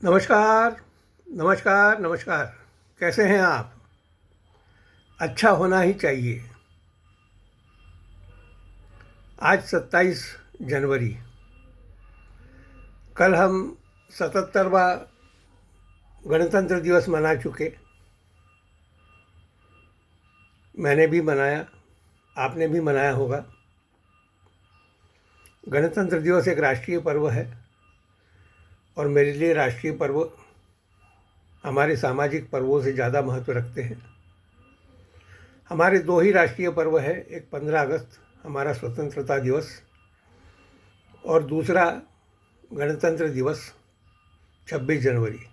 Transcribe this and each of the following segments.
नमस्कार, नमस्कार, नमस्कार। कैसे हैं आप? अच्छा होना ही चाहिए। आज 27 जनवरी। कल हम 77वां गणतंत्र दिवस मना चुके। मैंने भी मनाया, आपने भी मनाया होगा। गणतंत्र दिवस एक राष्ट्रीय पर्व है और मेरे लिए राष्ट्रीय पर्व हमारे सामाजिक पर्वों से ज़्यादा महत्व रखते हैं। हमारे दो ही राष्ट्रीय पर्व हैं, एक 15 अगस्त हमारा स्वतंत्रता दिवस और दूसरा गणतंत्र दिवस 26 जनवरी।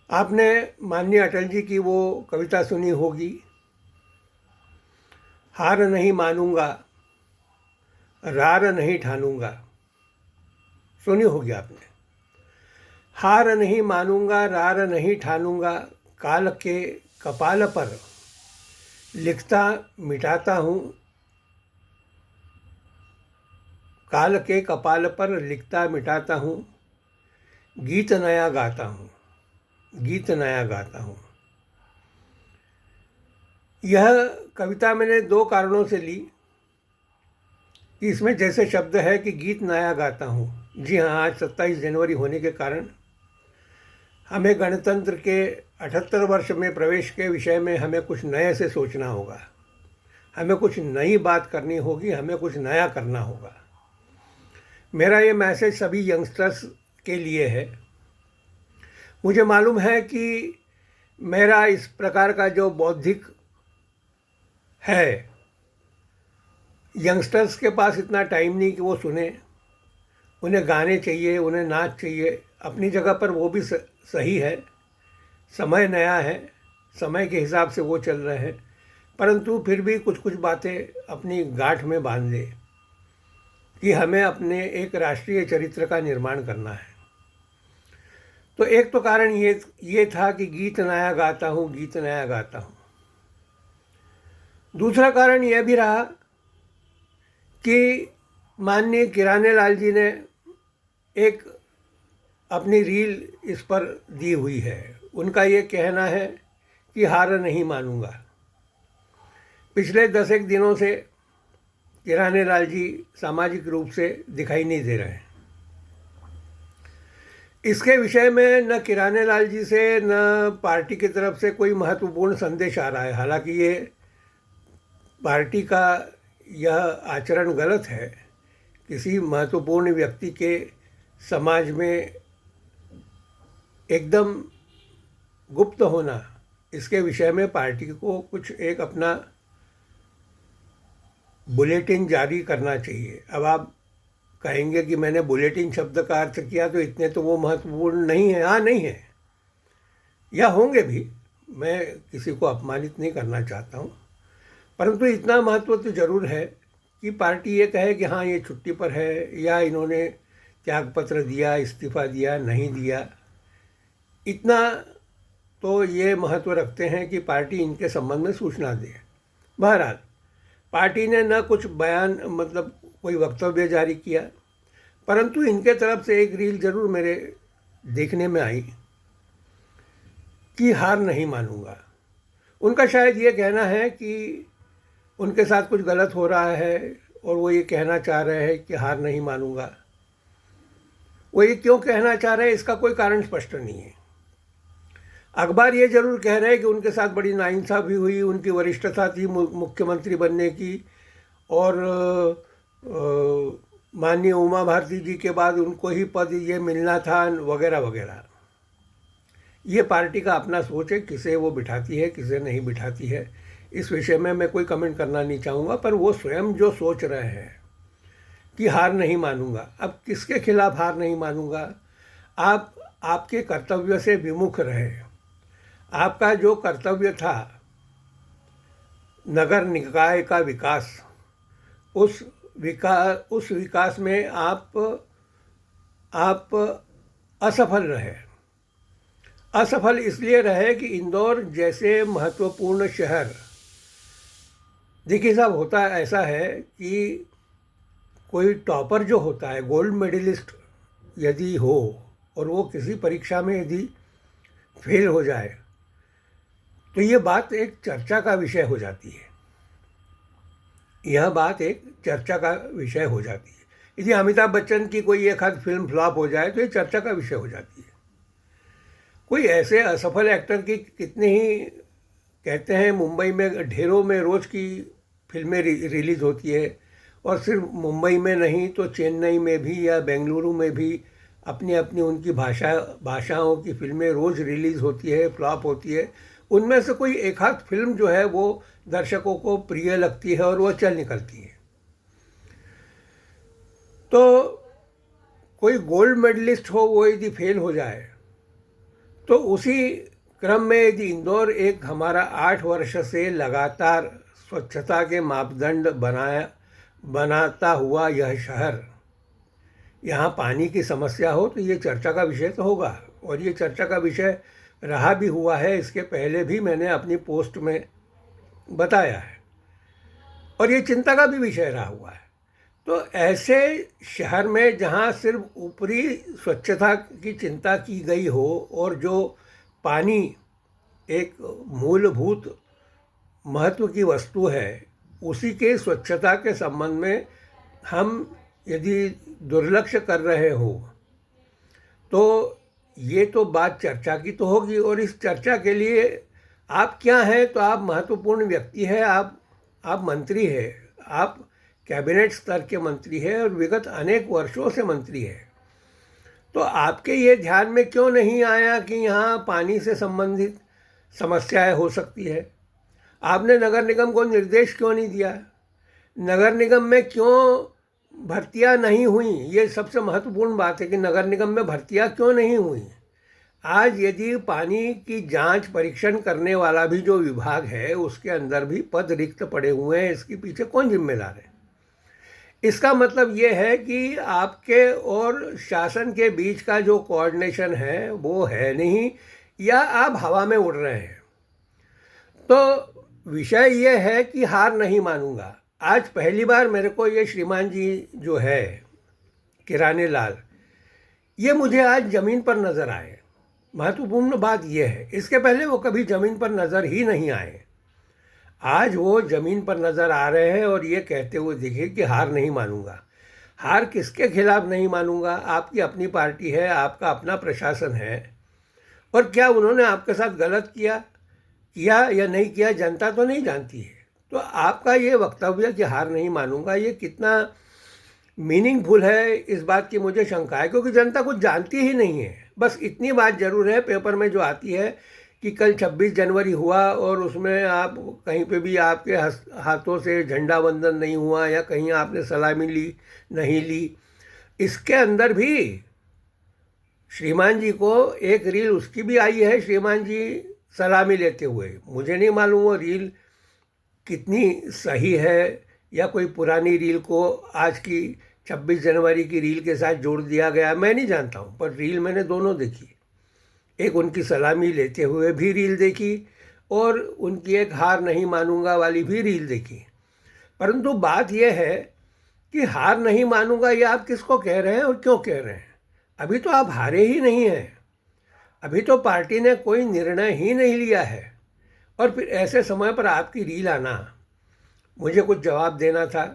आपने माननीय अटल जी की वो कविता सुनी होगी, हार नहीं मानूंगा, रार नहीं ठानूंगा। सुनी होगी आपने। हार नहीं मानूंगा, रार नहीं ठानूंगा, काल के कपाल पर लिखता मिटाता हूँ, काल के कपाल पर लिखता मिटाता हूँ, गीत नया गाता हूँ, गीत नया गाता हूँ। यह कविता मैंने दो कारणों से ली कि इसमें जैसे शब्द है कि गीत नया गाता हूँ। जी हाँ, आज 27 जनवरी होने के कारण हमें गणतंत्र के 78 वर्ष में प्रवेश के विषय में हमें कुछ नए से सोचना होगा, हमें कुछ नई बात करनी होगी, हमें कुछ नया करना होगा। मेरा ये मैसेज सभी यंगस्टर्स के लिए है। मुझे मालूम है कि मेरा इस प्रकार का जो बौद्धिक है, यंगस्टर्स के पास इतना टाइम नहीं कि वो सुने। उन्हें गाने चाहिए, उन्हें नाच चाहिए। अपनी जगह पर वो भी सही है, समय नया है, समय के हिसाब से वो चल रहे हैं, परंतु फिर भी कुछ कुछ बातें अपनी गांठ में बांध दे कि हमें अपने एक राष्ट्रीय चरित्र का निर्माण करना है। तो एक तो कारण ये था कि गीत नया गाता हूँ, गीत नया गाता हूँ। दूसरा कारण यह भी रहा कि माननीय किराने लाल जी ने एक अपनी रील इस पर दी हुई है। उनका ये कहना है कि हार नहीं मानूंगा। पिछले 10 एक दिनों से किराने लाल जी सामाजिक रूप से दिखाई नहीं दे रहे हैं। इसके विषय में न किराने लाल जी से न पार्टी की तरफ से कोई महत्वपूर्ण संदेश आ रहा है। हालांकि ये पार्टी का यह आचरण गलत है। किसी महत्वपूर्ण व्यक्ति के समाज में एकदम गुप्त होना, इसके विषय में पार्टी को कुछ एक अपना बुलेटिन जारी करना चाहिए। अब आप कहेंगे कि मैंने बुलेटिन शब्द का अर्थ किया तो इतने तो वो महत्वपूर्ण नहीं है। हाँ, नहीं है, या होंगे भी, मैं किसी को अपमानित नहीं करना चाहता हूँ, परंतु इतना महत्व तो जरूर है कि पार्टी ये कहे कि हाँ ये छुट्टी पर है, या इन्होंने त्यागपत्र दिया, इस्तीफा दिया, नहीं दिया। इतना तो ये महत्व रखते हैं कि पार्टी इनके संबंध में सूचना दे। बहरहाल पार्टी ने न कुछ बयान मतलब कोई वक्तव्य जारी किया, परंतु इनके तरफ से एक रील जरूर मेरे देखने में आई कि हार नहीं मानूंगा। उनका शायद ये कहना है कि उनके साथ कुछ गलत हो रहा है और वो ये कहना चाह रहे हैं कि हार नहीं मानूंगा। वो ये क्यों कहना चाह रहे हैं, इसका कोई कारण स्पष्ट नहीं है। अखबार ये जरूर कह रहे हैं कि उनके साथ बड़ी नाइंसाफ़ी हुई, उनकी वरिष्ठता थी मुख्यमंत्री बनने की, और माननीय उमा भारती जी के बाद उनको ही पद ये मिलना था, वगैरह वगैरह। ये पार्टी का अपना सोच है, किसे वो बिठाती है, किसे नहीं बिठाती है, इस विषय में मैं कोई कमेंट करना नहीं चाहूँगा। पर वो स्वयं जो सोच रहे हैं कि हार नहीं मानूंगा, अब किसके खिलाफ हार नहीं मानूंगा? आप आपके कर्तव्य से विमुख रहे। आपका जो कर्तव्य था नगर निकाय का विकास, उस विकास में आप असफल रहे। असफल इसलिए रहे कि इंदौर जैसे महत्वपूर्ण शहर, देखिए साहब, होता ऐसा है कि कोई टॉपर जो होता है, गोल्ड मेडलिस्ट यदि हो और वो किसी परीक्षा में यदि फेल हो जाए तो ये बात एक चर्चा का विषय हो जाती है। यह बात एक चर्चा का विषय हो जाती है। यदि अमिताभ बच्चन की कोई एक आध फिल्म फ्लॉप हो जाए तो ये चर्चा का विषय हो जाती है। कोई ऐसे असफल एक्टर की कितने ही, कहते हैं मुंबई में ढेरों में रोज़ की फिल्में रिलीज़ होती है, और सिर्फ मुंबई में नहीं तो चेन्नई में भी या बेंगलुरु में भी अपनी अपनी उनकी भाषाओं की फिल्में रोज़ रिलीज़ होती है, फ्लॉप होती है। उनमें से कोई एक आध फिल्म जो है वो दर्शकों को प्रिय लगती है और वो चल निकलती है। तो कोई गोल्ड मेडलिस्ट हो, वो यदि फेल हो जाए तो उसी क्रम में यदि इंदौर एक हमारा 8 वर्ष से लगातार स्वच्छता के मापदंड बनाता हुआ यह शहर, यहाँ पानी की समस्या हो तो ये चर्चा का विषय तो होगा, और ये चर्चा का विषय रहा भी हुआ है। इसके पहले भी मैंने अपनी पोस्ट में बताया है, और ये चिंता का भी विषय रहा हुआ है। तो ऐसे शहर में जहाँ सिर्फ ऊपरी स्वच्छता की चिंता की गई हो और जो पानी एक मूलभूत महत्व की वस्तु है, उसी के स्वच्छता के संबंध में हम यदि दुर्लक्ष्य कर रहे हो तो ये तो बात चर्चा की तो होगी। और इस चर्चा के लिए आप क्या हैं, तो आप महत्वपूर्ण व्यक्ति हैं, आप मंत्री हैं, आप कैबिनेट स्तर के मंत्री हैं और विगत अनेक वर्षों से मंत्री हैं। तो आपके ये ध्यान में क्यों नहीं आया कि यहाँ पानी से संबंधित समस्याएं हो सकती है? आपने नगर निगम को निर्देश क्यों नहीं दिया? नगर निगम में क्यों भर्तियां नहीं हुई? ये सबसे महत्वपूर्ण बात है कि नगर निगम में भर्तियां क्यों नहीं हुई। आज यदि पानी की जांच परीक्षण करने वाला भी जो विभाग है उसके अंदर भी पद रिक्त पड़े हुए हैं, इसके पीछे कौन जिम्मेदार है? इसका मतलब ये है कि आपके और शासन के बीच का जो कोऑर्डिनेशन है वो है नहीं, या आप हवा में उड़ रहे हैं। तो विषय ये है कि हार नहीं मानूंगा। आज पहली बार मेरे को ये श्रीमान जी जो है किराने लाल, ये मुझे आज ज़मीन पर नज़र आए। महत्वपूर्ण बात यह है, इसके पहले वो कभी ज़मीन पर नज़र ही नहीं आए। आज वो ज़मीन पर नज़र आ रहे हैं और ये कहते हुए दिखे कि हार नहीं मानूंगा। हार किसके खिलाफ नहीं मानूंगा? आपकी अपनी पार्टी है, आपका अपना प्रशासन है, और क्या उन्होंने आपके साथ गलत किया या नहीं किया जनता तो नहीं जानती है। तो आपका ये वक्तव्य कि हार नहीं मानूंगा, ये कितना मीनिंगफुल है, इस बात की मुझे शंका है, क्योंकि जनता कुछ जानती ही नहीं है। बस इतनी बात ज़रूर है, पेपर में जो आती है कि कल 26 जनवरी हुआ और उसमें आप कहीं पे भी आपके हाथों से झंडा वंदन नहीं हुआ या कहीं आपने सलामी ली नहीं ली। इसके अंदर भी श्रीमान जी को एक रील उसकी भी आई है, श्रीमान जी सलामी लेते हुए। मुझे नहीं मालूम वो रील कितनी सही है या कोई पुरानी रील को आज की 26 जनवरी की रील के साथ जोड़ दिया गया, मैं नहीं जानता हूँ। पर रील मैंने दोनों देखी, एक उनकी सलामी लेते हुए भी रील देखी और उनकी एक हार नहीं मानूंगा वाली भी रील देखी। परंतु बात यह है कि हार नहीं मानूंगा ये आप किसको कह रहे हैं और क्यों कह रहे हैं? अभी तो आप हारे ही नहीं हैं, अभी तो पार्टी ने कोई निर्णय ही नहीं लिया है, और फिर ऐसे समय पर आपकी रील आना, मुझे कुछ जवाब देना था,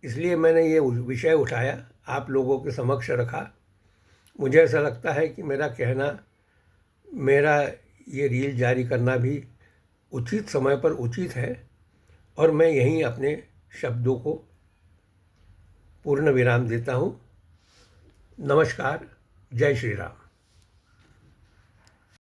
इसलिए मैंने ये विषय उठाया, आप लोगों के समक्ष रखा। मुझे ऐसा लगता है कि मेरा ये रील जारी करना भी उचित समय पर उचित है, और मैं यहीं अपने शब्दों को पूर्ण विराम देता हूँ। नमस्कार, जय श्री राम।